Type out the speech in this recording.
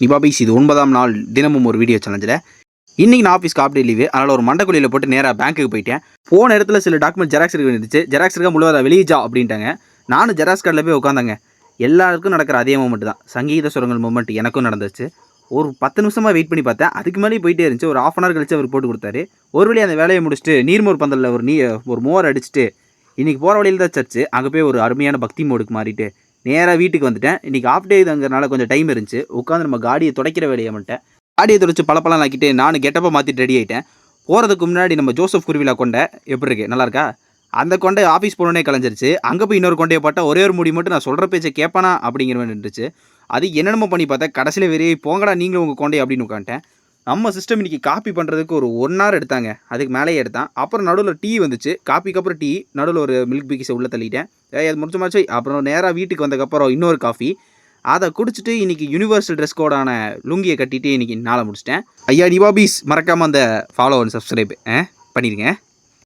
நிபாபீஸ் இது 9ஆம் நாள் தினமும் ஒரு வீடியோ சேலஞ்சில். இன்றைக்கி நான் ஆஃபீஸ்க்கு ஆஃப் டே லீவு. அதனால் ஒரு மண்டக்குழியில் போட்டு நேராக பேங்க்குக்கு போயிட்டேன். போன இடத்துல சில டாக்குமெண்ட் ஜெராக்ஸ் எடுக்க வேண்டியது. ஜெராக்ஸ் எடுக்க முழுவதா வெளியே ஜா அப்படின்ட்டாங்க. நானும் ஜெராக்ஸ் கார்டில் போய் உட்காந்தாங்க. எல்லாருக்கும் நடக்கிற அதே மூமெண்ட் தான், சங்கீத சுரங்கள் மூமெண்ட் எனக்கும் நடந்துச்சு. ஒரு 10 நிமிஷமாக வெயிட் பண்ணி பார்த்தேன். அதுக்கு மேலே போயிட்டே இருந்துச்சு. ஒரு 1/2 hour கழிச்சு அவர் போட்டு கொடுத்தாரு. ஒரு வழி அந்த வேலையை முடிச்சுட்டு நீர்மோர் பந்தலில் ஒரு மோர் அடிச்சுட்டு இன்றைக்கி போகிற வழியில் தான் சர்ச்சு. அங்கே போய் ஒரு அருமையான பக்தி மோடுக்கு மாறிட்டு நேராக வீட்டுக்கு வந்துட்டேன். இன்றைக்கி ஆஃப் டே இதுங்கிறனால கொஞ்சம் டைம் இருந்துச்சு. உட்காந்து நம்ம காடியை துடைக்கிற வேலையை பண்ணிட்டேன். காடியை துடைச்சி பழப்பெல்லாம் ஆக்கிட்டு நானும் கெட்டப்போ மாற்றிட்டு ரெடி ஆகிட்டேன். போகிறதுக்கு முன்னாடி நம்ம ஜோசப் குருவிலா கொண்டை எப்படி இருக்கு, நல்லா இருக்கா? அந்த கொண்டை ஆஃபீஸ் போனோடனே கலைஞ்சிருச்சு. அங்கே போய் இன்னொரு கொண்டையை பார்த்தா ஒரே ஒரு முடி மட்டும் நான் சொல்கிற பேச்சை கேட்பானா அப்படிங்கிற மாதிரி இருந்துச்சு. அது என்னென்னமோ பண்ணி பார்த்தா கடைசியில் வெறி போங்கடா நீங்களும் உங்கள் கொண்டை அப்படின்னு உட்காந்துட்டேன். நம்ம சிஸ்டம் இன்றைக்கி காப்பி பண்ணுறதுக்கு ஒரு 1 hour எடுத்தாங்க. அதுக்கு மேலேயே எடுத்தான். அப்புறம் நடுவில் டீ வந்துச்சு. காப்பிக்கு அப்புறம் டீ, நடுவில் ஒரு மில்க் பிக்கிஸை உள்ளே தள்ளிட்டேன். அது முடிச்சமாச்சு. அப்புறம் நேராக வீட்டுக்கு வந்ததுக்கப்புறம் இன்னொரு காஃபி அதை குடிச்சிட்டு இன்றைக்கி யூனிவர்சல் ட்ரெஸ் கோடான லுங்கியை கட்டிட்டு இன்றைக்கி நாளை முடிச்சிட்டேன். ஐயா நிபாபீஸ் மறக்காமல் அந்த ஃபாலோ அண்ட் சப்ஸ்கிரைப் பண்ணிடுங்க.